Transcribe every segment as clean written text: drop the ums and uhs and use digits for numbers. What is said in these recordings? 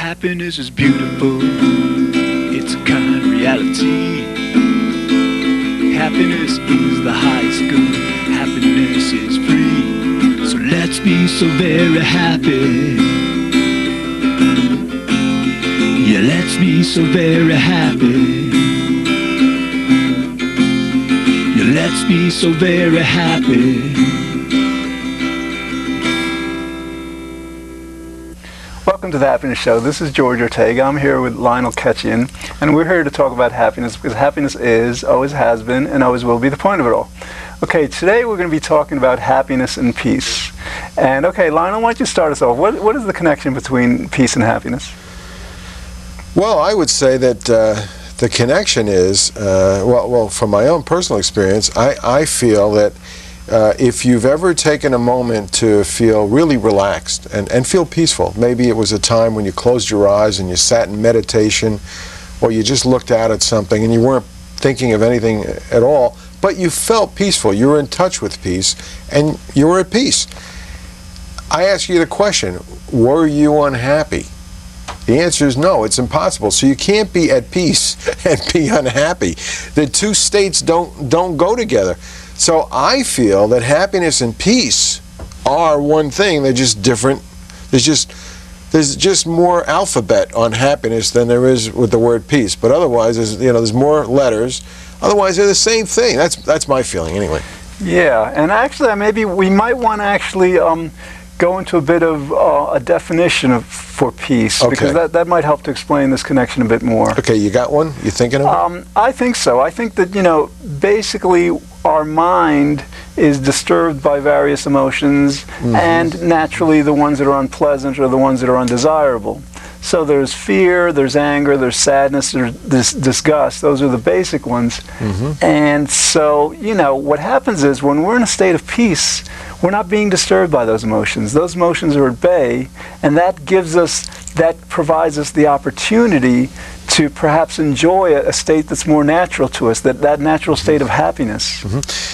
Happiness is beautiful, it's a kind reality. Happiness is the highest good, happiness is free. So let's be so very happy. Yeah, let's be so very happy. Yeah, let's be so very happy. Welcome to the Happiness Show. This is George Ortega. I'm here with Lionel Ketchian, and we're here to talk about happiness because happiness is, always has been, and always will be the point of it all. Okay, today we're going to be talking about happiness and peace. And okay, Lionel, why don't you start us off? What is the connection between peace and happiness? Well, I would say that the connection is, well, from my own personal experience, I feel that if you've ever taken a moment to feel really relaxed and feel peaceful, maybe it was a time when you closed your eyes and you sat in meditation, or you just looked out at something and you weren't thinking of anything at all, but you felt peaceful, you were in touch with peace, and you were at peace. I ask you the question, were you unhappy? The answer is no, it's impossible. So you can't be at peace and be unhappy. The two states don't go together. So I feel that happiness and peace are one thing. They're just different. There's just more alphabet on happiness than there is with the word peace. But otherwise, there's more letters. Otherwise, they're the same thing. That's my feeling anyway. Yeah, and actually, maybe we might want to actually go into a bit of a definition for peace, okay, because that might help to explain this connection a bit more. Okay, you got one? You thinking of it? I think so. I think that, basically our mind is disturbed by various emotions, and naturally the ones that are unpleasant are the ones that are undesirable. So there's fear, there's anger, there's sadness, there's disgust. Those are the basic ones. And so, what happens is when we're in a state of peace, we're not being disturbed by those emotions. Those emotions are at bay, and that provides us the opportunity to perhaps enjoy a state that's more natural to us, that natural state of happiness.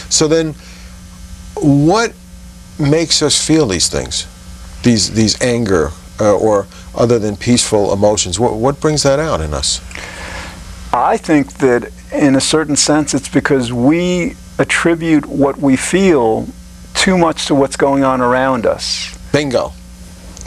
So then, what makes us feel these things? These anger, or other than peaceful emotions, what brings that out in us? I think that in a certain sense it's because we attribute what we feel too much to what's going on around us. Bingo.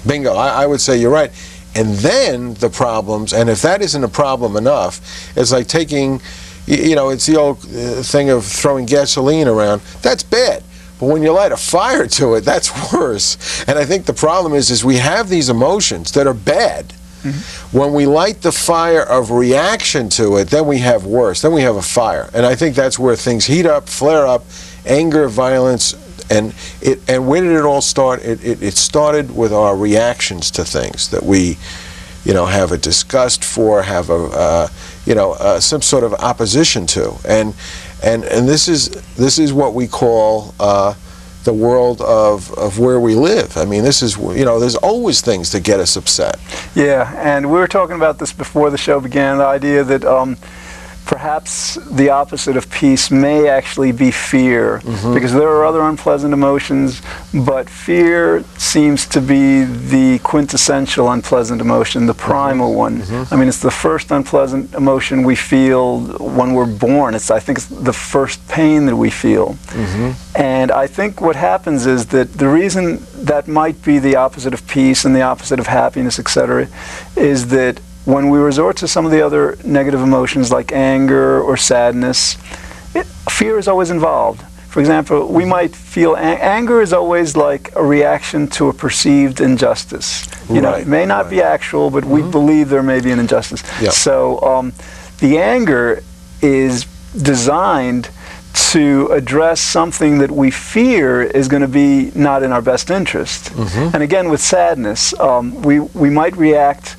Bingo. I would say you're right. And then the problems, and if that isn't a problem enough, it's like taking, it's the old thing of throwing gasoline around. That's bad. But when you light a fire to it, that's worse. And I think the problem is we have these emotions that are bad. When we light the fire of reaction to it, then we have worse. Then we have a fire. And I think that's where things heat up, flare up, anger, violence. And where did it all start? It started with our reactions to things that we, have a disgust for, have some sort of opposition to. And this is what we call the world of where we live. I mean, this is, there's always things that get us upset. Yeah, and we were talking about this before the show began, the idea that perhaps the opposite of peace may actually be fear, because there are other unpleasant emotions, but fear seems to be the quintessential unpleasant emotion, the primal one. I mean, it's the first unpleasant emotion we feel when we're born. I think it's the first pain that we feel. And I think what happens is that the reason that might be the opposite of peace and the opposite of happiness, etc., is that when we resort to some of the other negative emotions like anger or sadness, fear is always involved. For example, we might feel anger is always like a reaction to a perceived injustice. It may not be actual, but we believe there may be an injustice. So the anger is designed to address something that we fear is going to be not in our best interest. And again, with sadness, we might react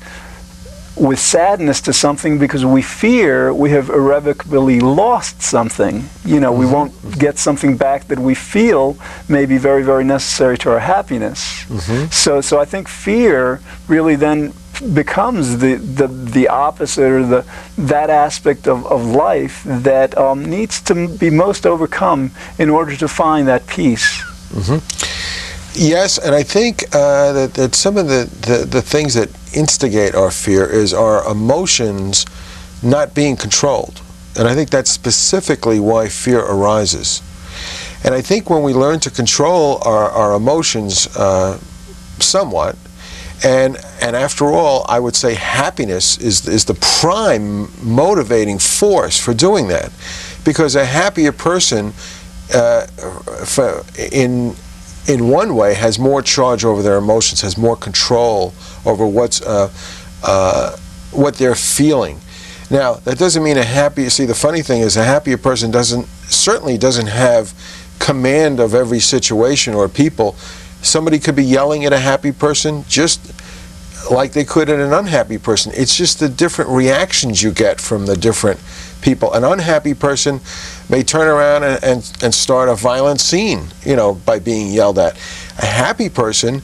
with sadness to something because we fear we have irrevocably lost something. We won't get something back that we feel may be very, very necessary to our happiness. So I think fear really then becomes the opposite, or that aspect of life that needs to be most overcome in order to find that peace. Yes, and I think that some of the things that instigate our fear is our emotions not being controlled. And I think that's specifically why fear arises. And I think when we learn to control our emotions somewhat, and after all, I would say happiness is the prime motivating force for doing that. Because a happier person, in one way, has more charge over their emotions, has more control over what they're feeling. Now, that doesn't mean see, the funny thing is a happier person certainly doesn't have command of every situation or people. Somebody could be yelling at a happy person just like they could at an unhappy person. It's just the different reactions you get from the different people. An unhappy person may turn around and start a violent scene, by being yelled at. A happy person,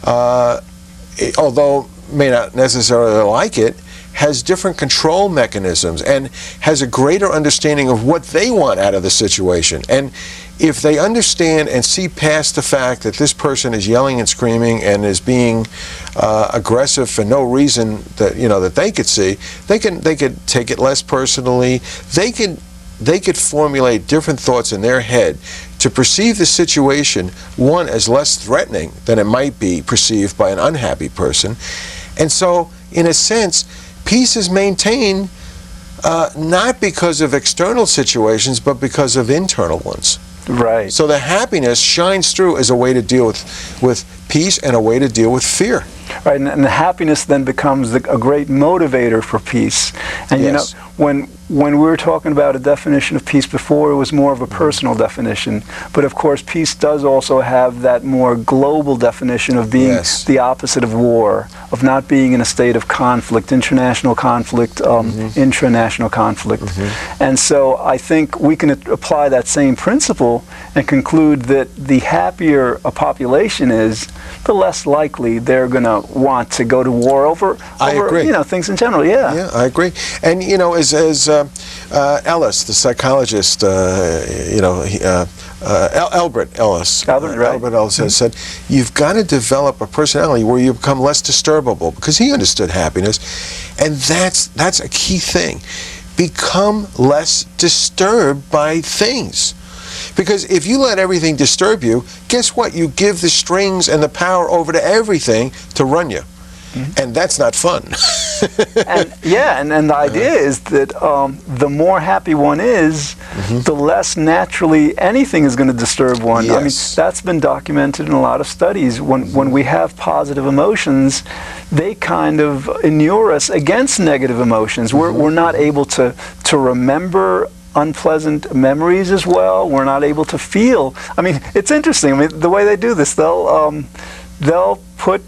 although may not necessarily like it, has different control mechanisms and has a greater understanding of what they want out of the situation. And if they understand and see past the fact that this person is yelling and screaming and is being aggressive for no reason that that they could see, they could take it less personally. They could formulate different thoughts in their head to perceive the situation, one, as less threatening than it might be perceived by an unhappy person. And so, in a sense, peace is maintained not because of external situations, but because of internal ones. Right. So the happiness shines through as a way to deal with peace and a way to deal with fear. Right, and the happiness then becomes a great motivator for peace. And yes. When we were talking about a definition of peace before, it was more of a personal definition. But of course, peace does also have that more global definition of being yes. the opposite of war, of not being in a state of conflict, international conflict, intranational conflict. And so I think we can apply that same principle and conclude that the happier a population is, the less likely they're going to want to go to war over things in general. Yeah, I agree. And as Ellis, the psychologist, Albert Ellis, Albert Ellis has said, you've got to develop a personality where you become less disturbable, because he understood happiness, and that's a key thing. Become less disturbed by things. Because if you let everything disturb you, guess what? You give the strings and the power over to everything to run you. And that's not fun. and the idea is that the more happy one is, the less naturally anything is going to disturb one. Yes. I mean, that's been documented in a lot of studies. When we have positive emotions, they kind of inure us against negative emotions. We're not able to remember unpleasant memories as well. We're not able to feel. I mean, it's interesting. I mean, the way they do this, they'll put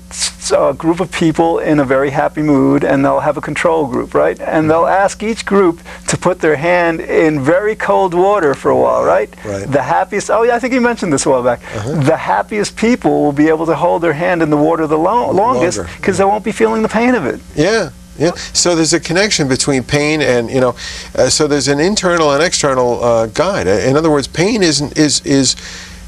a group of people in a very happy mood, and they'll have a control group, right? And they'll ask each group to put their hand in very cold water for a while, right? The happiest, I think you mentioned this a while back. The happiest people will be able to hold their hand in the water the longest, because they won't be feeling the pain of it. Yeah. Yeah, so there's a connection between pain and, so there's an internal and external guide. In other words, pain is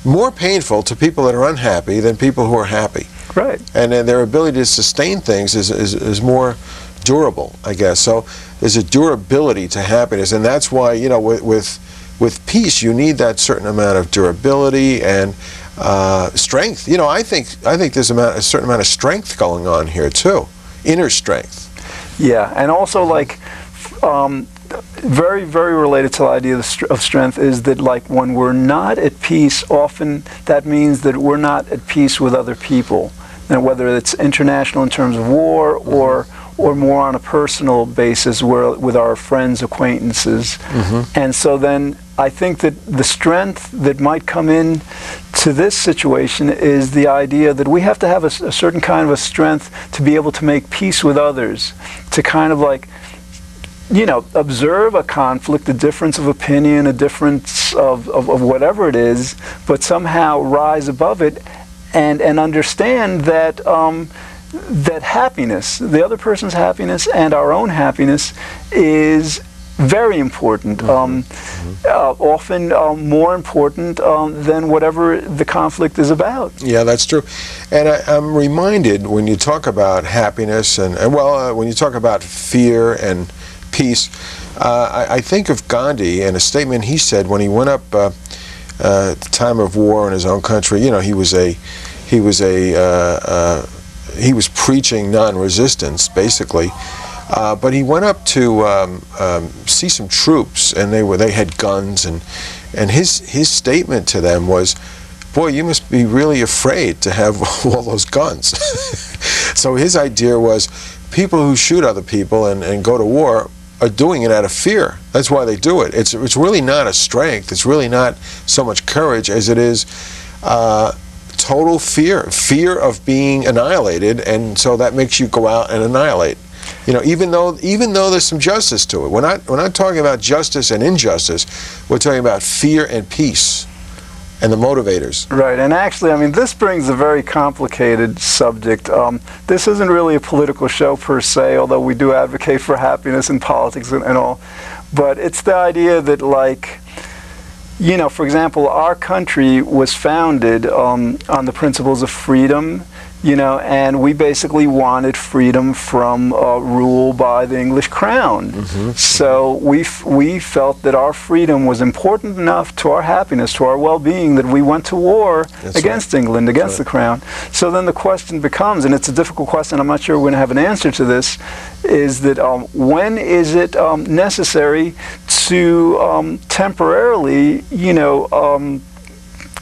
more painful to people that are unhappy than people who are happy. Right. And their ability to sustain things is more durable, I guess. So there's a durability to happiness, and that's why, with peace, you need that certain amount of durability and strength. I think there's a certain amount of strength going on here too, inner strength. Yeah, and also very, very related to the idea of strength is that when we're not at peace, often that means that we're not at peace with other people. And whether it's international in terms of war or more on a personal basis with our friends, acquaintances. And so then I think that the strength that might come in to this situation is the idea that we have to have a certain kind of a strength to be able to make peace with others, to kind of observe a conflict, a difference of opinion, a difference of whatever it is, but somehow rise above it and understand that that happiness, the other person's happiness and our own happiness, is very important, often more important than whatever the conflict is about. Yeah, that's true. And I'm reminded when you talk about happiness when you talk about fear and peace, I think of Gandhi and a statement he said when he went up at the time of war in his own country. You know, he was preaching non-resistance, basically. But he went up to see some troops, and they had guns, and his statement to them was, "Boy, you must be really afraid to have all those guns." So his idea was, people who shoot other people and go to war are doing it out of fear. That's why they do it. It's really not a strength. It's really not so much courage as it is total fear of being annihilated, and so that makes you go out and annihilate. You know, even though there's some justice to it. We're not talking about justice and injustice. We're talking about fear and peace and the motivators. Right, and actually, I mean, this brings a very complicated subject. This isn't really a political show per se, although we do advocate for happiness in politics and all. But it's the idea that, like, you know, for example, our country was founded on the principles of freedom, you know, and we basically wanted freedom from rule by the English crown. So we felt that our freedom was important enough to our happiness, to our well-being, that we went to war against England, against the crown. So then the question becomes, and it's a difficult question, I'm not sure we're going to have an answer to this, is that when is it necessary to temporarily, you know,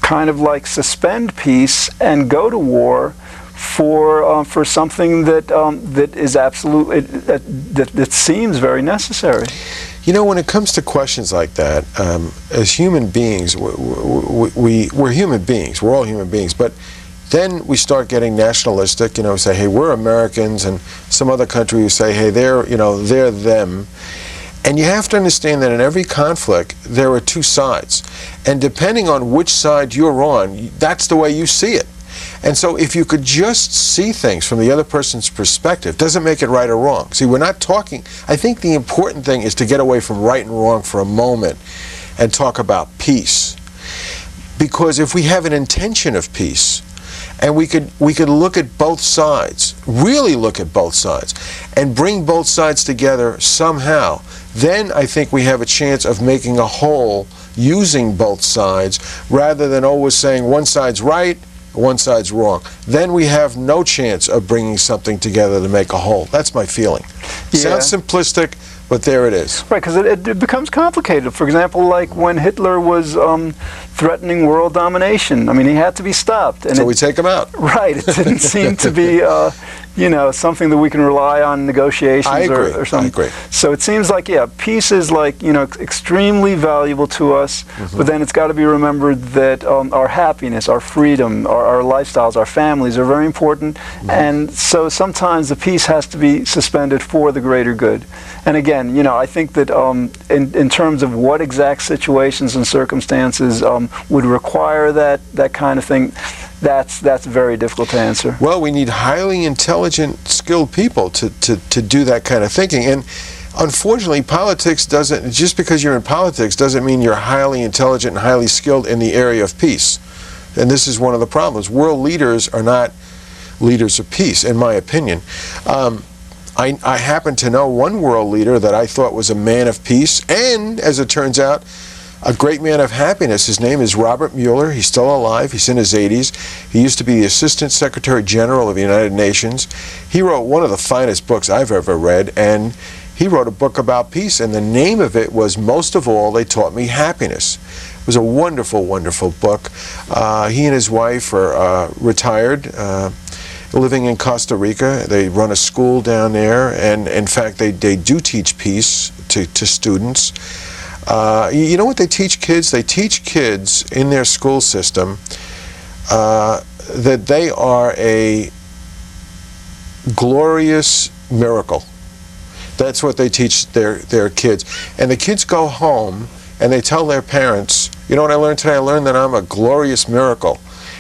kind of like suspend peace and go to war for something that that is absolute, that seems very necessary. You know, when it comes to questions like that, as human beings, we're human beings. We're all human beings, but then we start getting nationalistic. You know, say, hey, we're Americans, and some other country who say, hey, they're them. And you have to understand that in every conflict, there are two sides. And depending on which side you're on, that's the way you see it. And so if you could just see things from the other person's perspective, doesn't make it right or wrong. See, we're not talking, I think the important thing is to get away from right and wrong for a moment and talk about peace. Because if we have an intention of peace, and we could look at both sides, really look at both sides, and bring both sides together somehow, then I think we have a chance of making a whole using both sides, rather than always saying one side's right, one side's wrong. Then we have no chance of bringing something together to make a whole. That's my feeling. Yeah. Sounds simplistic, but there it is. Right, because it becomes complicated. For example, like when Hitler was threatening world domination. I mean, he had to be stopped. And so we take him out. Right. It didn't seem to be, you know, something that we can rely on negotiations or something. I agree. So it seems like, yeah, peace is like, you know, extremely valuable to us, but then it's got to be remembered that our happiness, our freedom, our lifestyles, our families are very important, and so sometimes the peace has to be suspended for the greater good. And again, you know, I think that in terms of what exact situations and circumstances would require that kind of thing, that's very difficult to answer. Well, we need highly intelligent, skilled people to do that kind of thinking. And unfortunately, politics doesn't, just because you're in politics doesn't mean you're highly intelligent and highly skilled in the area of peace. And this is one of the problems. World leaders are not leaders of peace, in my opinion. I happen to know one world leader that I thought was a man of peace, and as it turns out, a great man of happiness. His name is Robert Mueller. He's still alive. He's in his 80s. He used to be the Assistant Secretary General of the United Nations. He wrote one of the finest books I've ever read, and he wrote a book about peace, and the name of it was Most of All, They Taught Me Happiness. It was a wonderful, wonderful book. He and his wife are retired, living in Costa Rica. They run a school down there, and in fact, they do teach peace to students. You know what they teach kids? They teach kids in their school system that they are a glorious miracle. That's what they teach their kids. And the kids go home and they tell their parents, you know what I learned today? I learned that I'm a glorious miracle.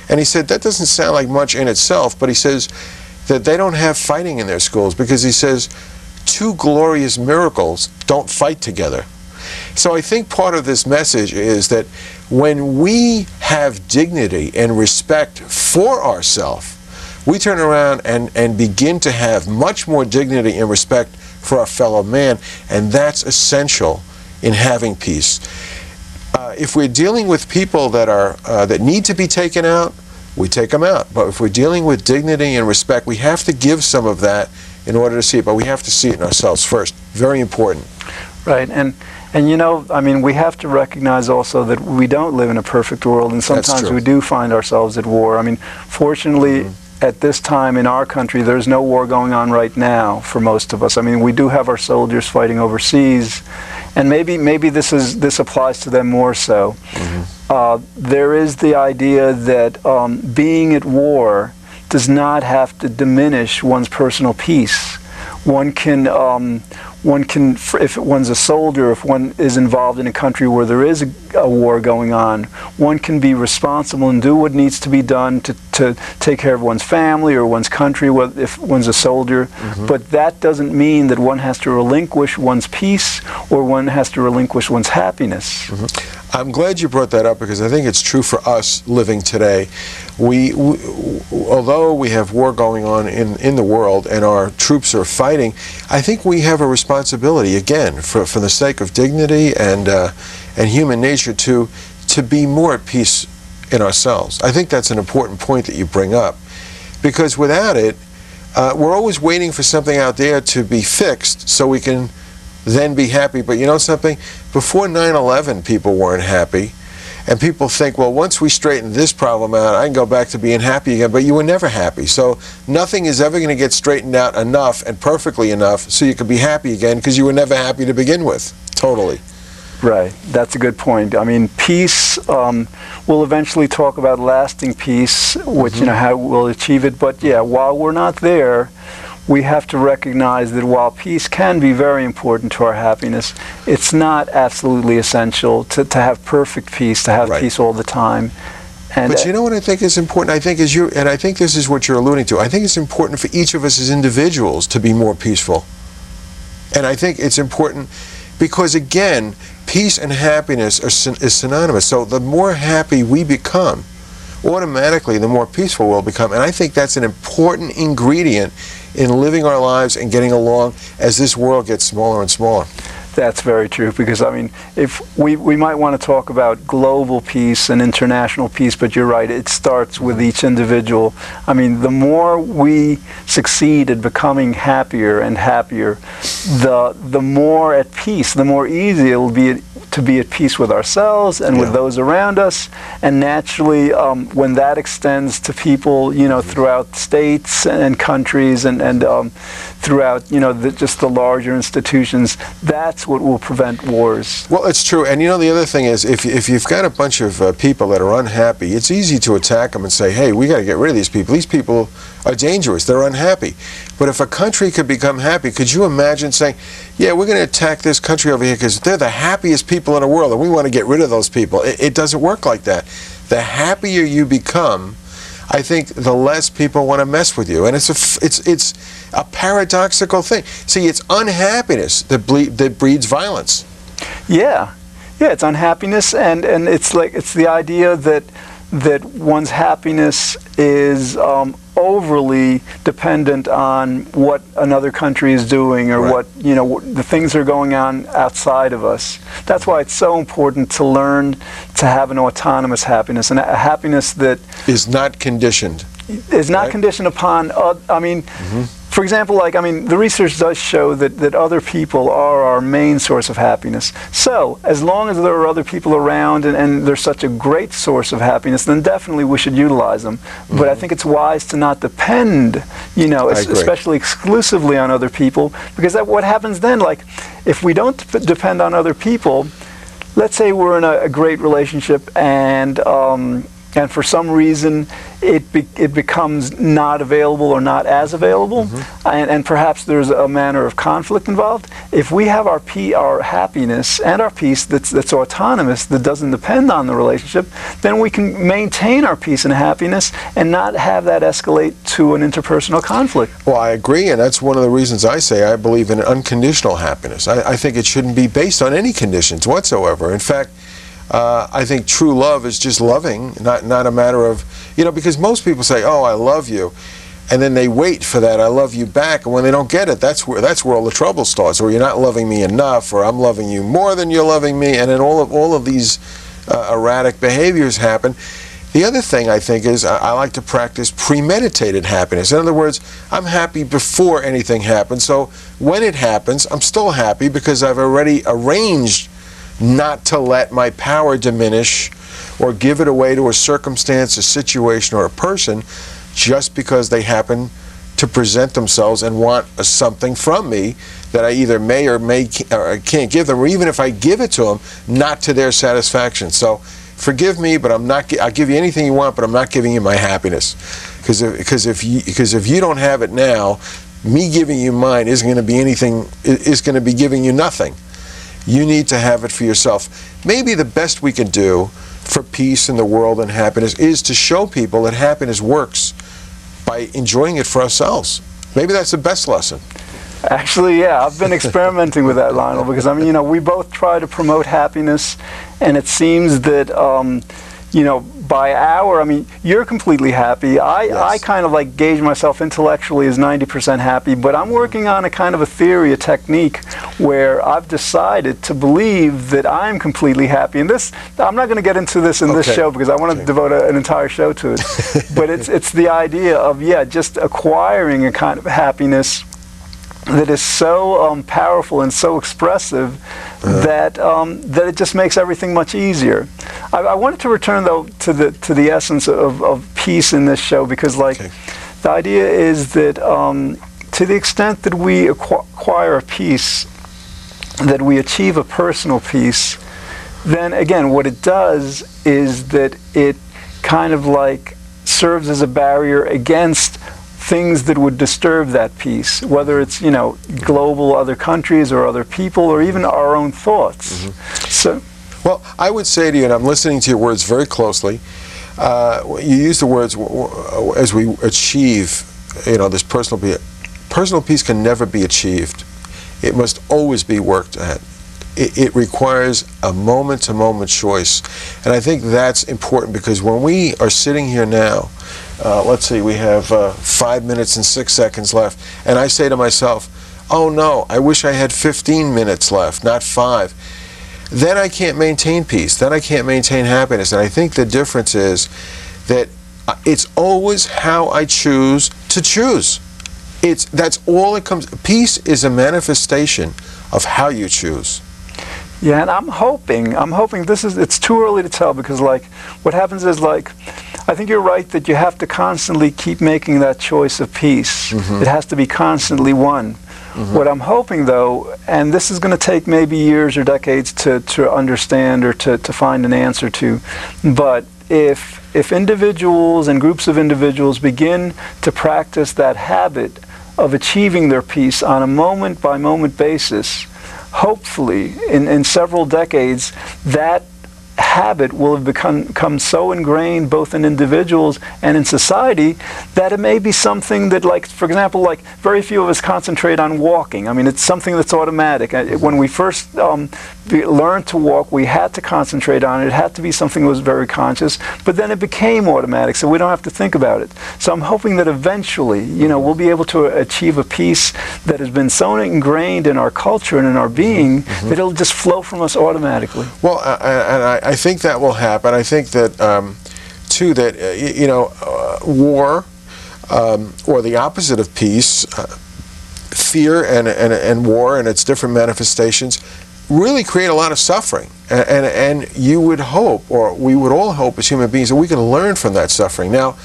And he said, that doesn't sound like much in itself, but he says that they don't have fighting in their schools, because he says, two glorious miracles don't fight together. So I think part of this message is that when we have dignity and respect for ourselves, we turn around and begin to have much more dignity and respect for our fellow man, and that's essential in having peace. If we're dealing with people that need to be taken out, we take them out. But if we're dealing with dignity and respect, we have to give some of that in order to see it, but we have to see it in ourselves first. Very important. Right, and you know, I mean, we have to recognize also that we don't live in a perfect world, and sometimes we do find ourselves at war. I mean, fortunately, at this time in our country, there's no war going on right now for most of us. I mean, we do have our soldiers fighting overseas, and maybe this applies to them more so. There is the idea that being at war does not have to diminish one's personal peace. One can, if one's a soldier, if one is involved in a country where there is a war going on, one can be responsible and do what needs to be done to take care of one's family or one's country, if one's a soldier. But that doesn't mean that one has to relinquish one's peace or one has to relinquish one's happiness. I'm glad you brought that up, because I think it's true for us living today. Although we have war going on in the world and our troops are fighting, I think we have a responsibility, again, for the sake of dignity and human nature, to be more at peace in ourselves. I think that's an important point that you bring up, because without it, we're always waiting for something out there to be fixed so we can then be happy. But you know something? Before 9/11, people weren't happy. And people think, well, once we straighten this problem out, I can go back to being happy again. But you were never happy. So nothing is ever going to get straightened out enough and perfectly enough so you can be happy again, because you were never happy to begin with. Totally. Right. That's a good point. I mean, peace, we'll eventually talk about lasting peace, which, you know, how we'll achieve it. But yeah, while we're not there, we have to recognize that while peace can be very important to our happiness, it's not absolutely essential to have perfect peace, to have peace all the time. And but you know what I think is important? I think and I think this is what you're alluding to. I think it's important for each of us as individuals to be more peaceful. And I think it's important because, again, peace and happiness is synonymous. So the more happy we become, automatically the more peaceful we'll become. And I think that's an important ingredient in living our lives and getting along as this world gets smaller and smaller. That's very true, because I mean, if we might want to talk about global peace and international peace, but you're right, it starts with each individual. I mean, the more we succeed at becoming happier and happier, the more at peace, the more easy it will be to be at peace with ourselves and with those around us. And naturally, when that extends to people, you know, throughout states and countries and throughout, you know, just the larger institutions, that's what will prevent wars. Well, it's true. And you know, the other thing is, if you've got a bunch of people that are unhappy, it's easy to attack them and say, hey, we got to get rid of these people. These people are dangerous. They're unhappy. But if a country could become happy, could you imagine saying, yeah, we're going to attack this country over here because they're the happiest people in the world and we want to get rid of those people? It doesn't work like that. The happier you become, I think the less people want to mess with you. And it's a paradoxical thing. See, it's unhappiness that breeds violence. Yeah, it's unhappiness, and it's the idea that one's happiness is overly dependent on what another country is doing, or what, you know, the things that are going on outside of us. That's why it's so important to learn to have an autonomous happiness, and a happiness that is not conditioned. Is not conditioned upon, I mean, for example, like, I mean, the research does show that other people are our main source of happiness. So, as long as there are other people around and they're such a great source of happiness, then definitely we should utilize them. But I think it's wise to not depend, you know, especially exclusively on other people, because what happens then, like, if we don't depend on other people, let's say we're in a great relationship and for some reason it becomes not available or not as available, and perhaps there's a manner of conflict involved. If we have our happiness and our peace that's autonomous, that doesn't depend on the relationship, then we can maintain our peace and happiness and not have that escalate to an interpersonal conflict. Well, I agree, and that's one of the reasons I say I believe in unconditional happiness. I think it shouldn't be based on any conditions whatsoever. In fact, I think true love is just loving, not a matter of, because most people say, oh, I love you, and then they wait for that I love you back, and when they don't get it, that's where all the trouble starts, or you're not loving me enough, or I'm loving you more than you're loving me, and then all of these erratic behaviors happen. The other thing I think is I like to practice premeditated happiness. In other words, I'm happy before anything happens, so when it happens, I'm still happy because I've already arranged not to let my power diminish or give it away to a circumstance, a situation, or a person just because they happen to present themselves and want something from me that I either may or can't give them, or even if I give it to them, not to their satisfaction. So forgive me, but I'll give you anything you want, but I'm not giving you my happiness. Because if you don't have it now, me giving you mine is going to be giving you nothing. You need to have it for yourself. Maybe the best we can do for peace in the world and happiness is to show people that happiness works by enjoying it for ourselves. Maybe that's the best lesson. Actually, yeah, I've been experimenting with that, Lionel, because we both try to promote happiness, and it seems that by you're completely happy. Yes. I kind of like gauge myself intellectually as 90% happy, but I'm working on a kind of a theory, a technique, where I've decided to believe that I'm completely happy. And this, I'm not going to get into this in this show because I want to devote an entire show to it. But it's the idea of, just acquiring a kind of happiness that is so powerful and so expressive that it just makes everything much easier. I wanted to return though to the essence of peace in this show, because the idea is that to the extent that we acquire a peace, that we achieve a personal peace, then again what it does is that it kind of serves as a barrier against things that would disturb that peace, whether it's global, other countries or other people, or even our own thoughts. So, well, I would say to you, and I'm listening to your words very closely, you use the words as we achieve this personal peace. Personal peace can never be achieved. It must always be worked at. It requires a moment-to-moment choice, and I think that's important, because when we are sitting here now, let's see, we have 5 minutes and 6 seconds left, and I say to myself, oh no, I wish I had 15 minutes left, not 5. Then I can't maintain peace, then I can't maintain happiness. And I think the difference is that it's always how I choose to choose. That's all it comes. Peace is a manifestation of how you choose. Yeah, and I'm hoping it's too early to tell, because what happens is I think you're right that you have to constantly keep making that choice of peace. It has to be constantly one. What I'm hoping though, and this is going to take maybe years or decades to understand or to find an answer to, but if individuals and groups of individuals begin to practice that habit of achieving their peace on a moment-by-moment basis, hopefully in several decades, that habit will have become so ingrained both in individuals and in society that it may be something that, for example, very few of us concentrate on walking. I mean, it's something that's automatic. When we first learned to walk, we had to concentrate on it. It had to be something that was very conscious, but then it became automatic, so we don't have to think about it. So I'm hoping that eventually, we'll be able to achieve a peace that has been so ingrained in our culture and in our being that it'll just flow from us automatically. Well, and I think that will happen. I think that, too, that, war, or the opposite of peace, fear and war and its different manifestations, really create a lot of suffering. And you would hope, or we would all hope as human beings, that we can learn from that suffering. Now,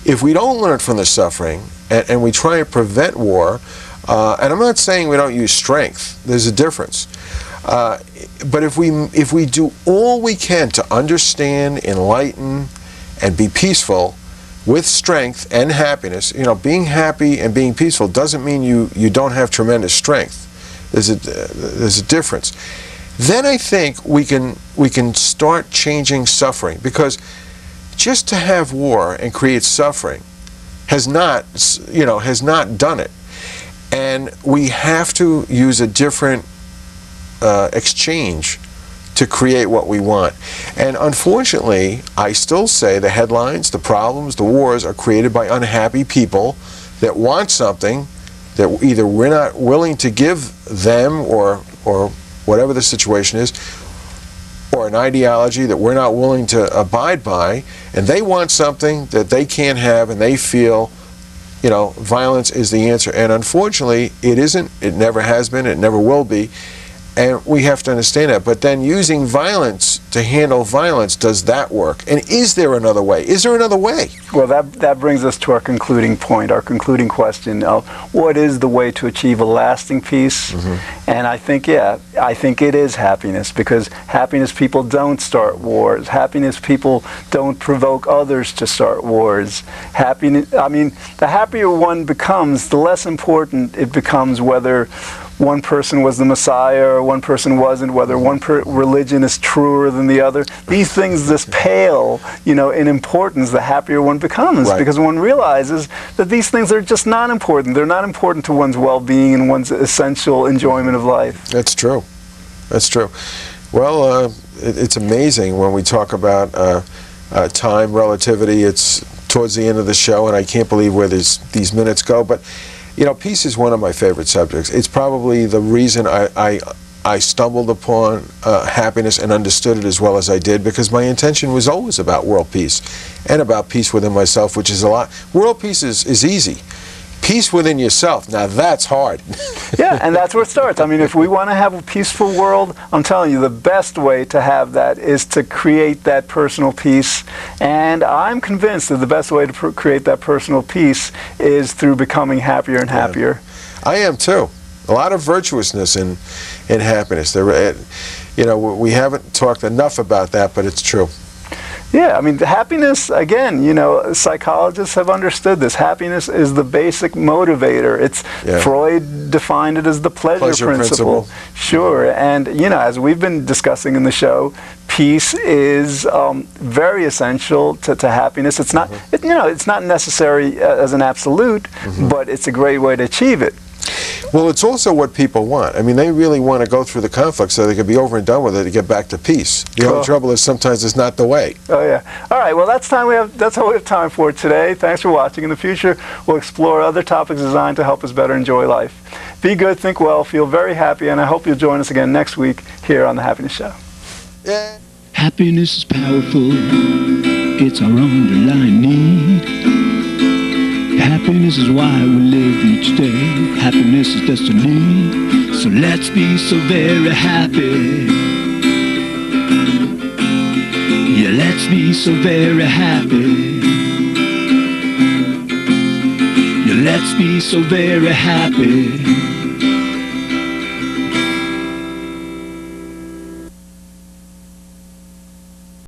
if we don't learn from the suffering, and we try and prevent war, and I'm not saying we don't use strength, there's a difference. But if we do all we can to understand, enlighten, and be peaceful, with strength and happiness, you know, being happy and being peaceful doesn't mean you don't have tremendous strength. There's a difference. Then I think we can start changing suffering, because just to have war and create suffering has not done it. And we have to use a different exchange to create what we want. And unfortunately, I still say the headlines, the problems, the wars are created by unhappy people that want something that either we're not willing to give them, or whatever the situation is, or an ideology that we're not willing to abide by, and they want something that they can't have, and they feel, you know, violence is the answer. And unfortunately, it isn't. It never has been. It never will be. And we have to understand that. But then using violence to handle violence, does that work? And is there another way? Is there another way? Well, that brings us to our concluding point, our concluding question of what is the way to achieve a lasting peace? And I think it is happiness, because happiness people don't start wars. Happiness people don't provoke others to start wars. Happiness, I mean, the happier one becomes, the less important it becomes whether one person was the Messiah or one person wasn't, whether one religion is truer than the other. These things just pale, you know, in importance the happier one becomes, right, because one realizes that these things are just not important. They're not important to one's well-being and one's essential enjoyment of life. That's true. That's true. Well, it's amazing when we talk about time, relativity. It's towards the end of the show, and I can't believe where these minutes go. But you know, peace is one of my favorite subjects. It's probably the reason I stumbled upon happiness and understood it as well as I did, because my intention was always about world peace and about peace within myself, which is a lot. World peace is easy. Peace within yourself, now that's hard. Yeah, and that's where it starts. I mean, if we want to have a peaceful world, I'm telling you, the best way to have that is to create that personal peace. And I'm convinced that the best way to create that personal peace is through becoming happier and happier. Yeah. I am too. A lot of virtuousness in happiness. You know, we haven't talked enough about that, but it's true. Yeah, I mean, happiness, again, you know, psychologists have understood this. Happiness is the basic motivator. Freud defined it as the pleasure principle. Sure, and, you know, as we've been discussing in the show, peace is very essential to happiness. It's not, you know, it's not necessary as an absolute, but it's a great way to achieve it. Well, it's also what people want. I mean, they really want to go through the conflict so they can be over and done with it to get back to peace. The only trouble is sometimes it's not the way. Oh yeah. All right. Well, that's all we have time for today. Thanks for watching. In the future, we'll explore other topics designed to help us better enjoy life. Be good, think well, feel very happy, and I hope you'll join us again next week here on The Happiness Show. Yeah. Happiness is powerful. It's our underlying need. Happiness is why we live each day. Happiness is destiny. So let's be so very happy. Yeah, let's be so very happy. Yeah, let's be so very happy.